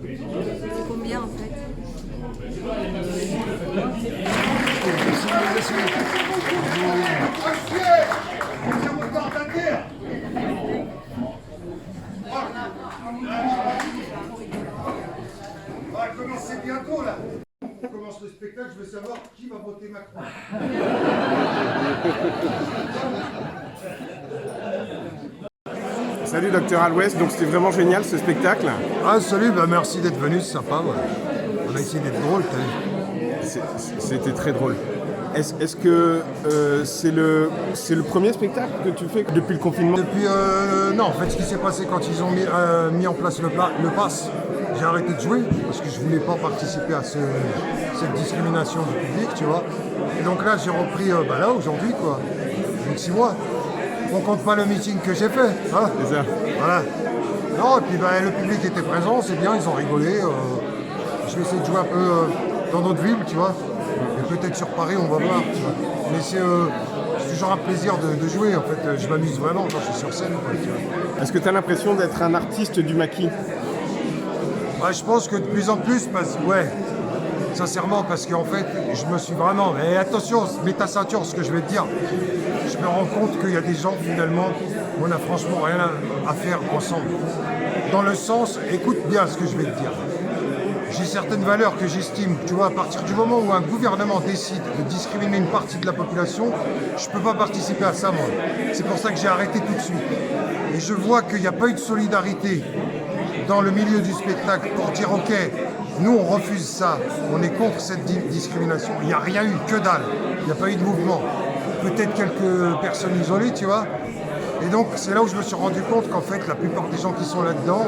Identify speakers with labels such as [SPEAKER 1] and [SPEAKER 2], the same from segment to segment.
[SPEAKER 1] C'est combien en fait?
[SPEAKER 2] On va commencer bientôt là. On commence le spectacle, je veux savoir qui va voter Macron.
[SPEAKER 3] Salut Docteur Al-Ouest, donc c'était vraiment génial ce spectacle.
[SPEAKER 2] Ah salut, bah merci d'être venu, c'est sympa. Ouais. On a essayé d'être drôle, t'as vu.
[SPEAKER 3] C'était très drôle. Est-ce que c'est le premier spectacle que tu fais depuis le confinement?
[SPEAKER 2] Depuis, non, en fait ce qui s'est passé quand ils ont mis en place le pass, j'ai arrêté de jouer parce que je voulais pas participer à cette discrimination du public, tu vois. Et donc là j'ai repris là aujourd'hui quoi, donc 6 mois. On compte pas le meeting que j'ai fait, hein.
[SPEAKER 3] C'est ça.
[SPEAKER 2] Voilà. Non, et puis le public était présent, c'est bien, ils ont rigolé. Je vais essayer de jouer un peu dans d'autres villes, tu vois. Et peut-être sur Paris, on va voir, tu vois. Mais c'est toujours un plaisir de jouer, en fait. Je m'amuse vraiment quand je suis sur scène, quoi, tu vois.
[SPEAKER 3] Est-ce que tu as l'impression d'être un artiste du maquis?
[SPEAKER 2] Ouais, je pense que de plus en plus, sincèrement, parce qu'en fait, je me suis vraiment... Et attention, mets ta ceinture, ce que je vais te dire. Je me rends compte qu'il y a des gens, finalement, où on n'a franchement rien à faire ensemble. Dans le sens, écoute bien ce que je vais te dire. J'ai certaines valeurs que j'estime, tu vois, à partir du moment où un gouvernement décide de discriminer une partie de la population, je ne peux pas participer à ça, moi. C'est pour ça que j'ai arrêté tout de suite. Et je vois qu'il n'y a pas eu de solidarité dans le milieu du spectacle pour dire, ok, nous on refuse ça, on est contre cette discrimination. Il n'y a rien eu, que dalle. Il n'y a pas eu de mouvement. Peut-être quelques personnes isolées, tu vois. Et donc c'est là où je me suis rendu compte qu'en fait la plupart des gens qui sont là-dedans,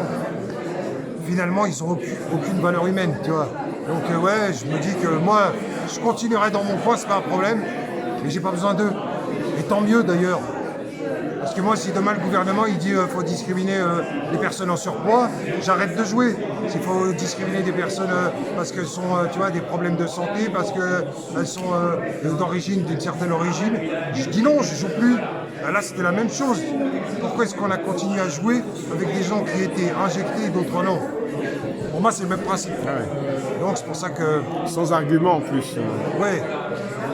[SPEAKER 2] finalement ils n'ont aucune valeur humaine, tu vois. Donc ouais, je me dis que moi je continuerai dans mon coin, c'est pas un problème, mais j'ai pas besoin d'eux. Et tant mieux d'ailleurs. Parce que moi, si demain le gouvernement il dit faut discriminer les personnes en surpoids, j'arrête de jouer. S'il faut discriminer des personnes parce qu'elles sont, tu vois, des problèmes de santé, parce qu'elles sont d'une certaine origine, je dis non, je joue plus. Là, c'était la même chose. Pourquoi est-ce qu'on a continué à jouer avec des gens qui étaient injectés et d'autres non? Pour moi, c'est le même principe.
[SPEAKER 3] Ah ouais.
[SPEAKER 2] Donc, c'est pour ça que...
[SPEAKER 3] Sans argument en plus.
[SPEAKER 2] Ouais.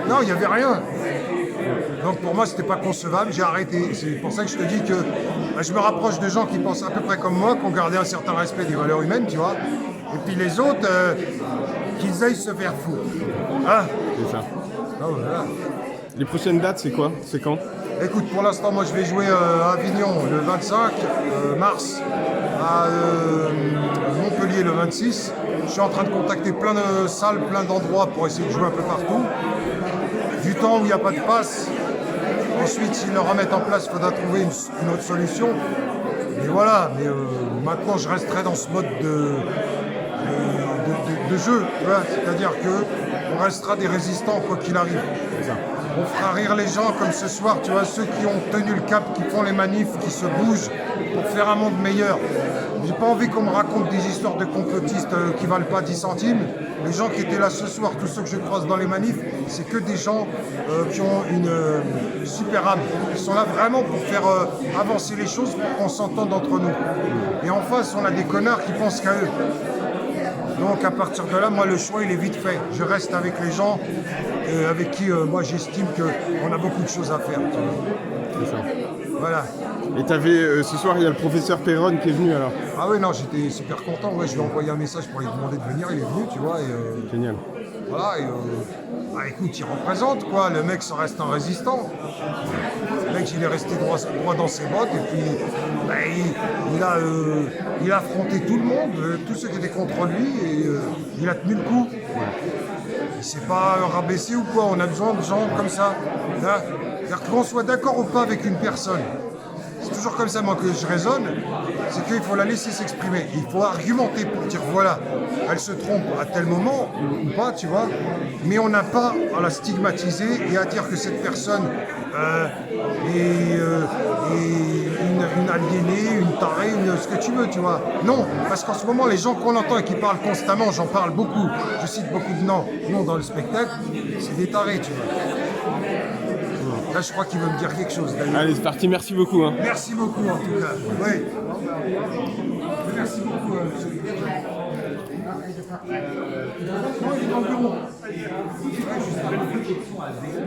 [SPEAKER 2] Non, il n'y avait rien. Donc pour moi, c'était pas concevable, j'ai arrêté. C'est pour ça que je te dis que je me rapproche de gens qui pensent à peu près comme moi, qui ont gardé un certain respect des valeurs humaines, tu vois. Et puis les autres, qu'ils aillent se faire foutre. Hein?
[SPEAKER 3] C'est ça.
[SPEAKER 2] Ah, voilà.
[SPEAKER 3] Les prochaines dates, c'est quoi? C'est quand?
[SPEAKER 2] Écoute, pour l'instant, moi je vais jouer à Avignon le 25 mars, à Montpellier le 26. Je suis en train de contacter plein de salles, plein d'endroits pour essayer de jouer un peu partout. Du temps où il n'y a pas de passe. Ensuite, s'ils le remettent en place, il faudra trouver une autre solution. Mais voilà, maintenant je resterai dans ce mode de jeu. C'est-à-dire qu'on restera des résistants quoi qu'il arrive. On fera rire les gens comme ce soir, tu vois, ceux qui ont tenu le cap, qui font les manifs, qui se bougent pour faire un monde meilleur. J'ai pas envie qu'on me raconte des histoires de complotistes qui valent pas 10 centimes. Les gens qui étaient là ce soir, tous ceux que je croise dans les manifs, c'est que des gens qui ont une super âme. Ils sont là vraiment pour faire avancer les choses, pour qu'on s'entende entre nous. Et en face, on a des connards qui pensent qu'à eux. Donc à partir de là, moi le choix il est vite fait. Je reste avec les gens avec qui moi j'estime qu'on a beaucoup de choses à faire.
[SPEAKER 3] C'est ça.
[SPEAKER 2] Voilà.
[SPEAKER 3] Et t'avais, ce soir, il y a le professeur Perron qui est venu alors.
[SPEAKER 2] Ah oui, non, j'étais super content. Ouais, je lui ai envoyé un message pour lui demander de venir. Il est venu, tu vois.
[SPEAKER 3] Génial.
[SPEAKER 2] Voilà. Écoute, il représente quoi. Le mec, ça reste un résistant. Le mec, il est resté droit dans ses bottes. Et puis, il a affronté tout le monde, tous ceux qui étaient contre lui. Et il a tenu le coup. Il s'est pas rabaissé ou quoi. On a besoin de gens comme ça. Là, c'est-à-dire qu'on soit d'accord ou pas avec une personne. C'est toujours comme ça, moi, que je raisonne, c'est qu'il faut la laisser s'exprimer. Il faut argumenter pour dire, voilà, elle se trompe à tel moment, ou pas, tu vois, mais on n'a pas à la stigmatiser et à dire que cette personne est une aliénée, une tarée, ce que tu veux, tu vois. Non, parce qu'en ce moment, les gens qu'on entend et qui parlent constamment, j'en parle beaucoup, je cite beaucoup de noms dans le spectacle, c'est des tarés, tu vois. Là, je crois qu'il veut me dire quelque chose.
[SPEAKER 3] Allez, c'est parti. Merci beaucoup. Hein.
[SPEAKER 2] Merci beaucoup, en tout cas. Oui. Merci beaucoup, monsieur. Non, il est dans le bureau.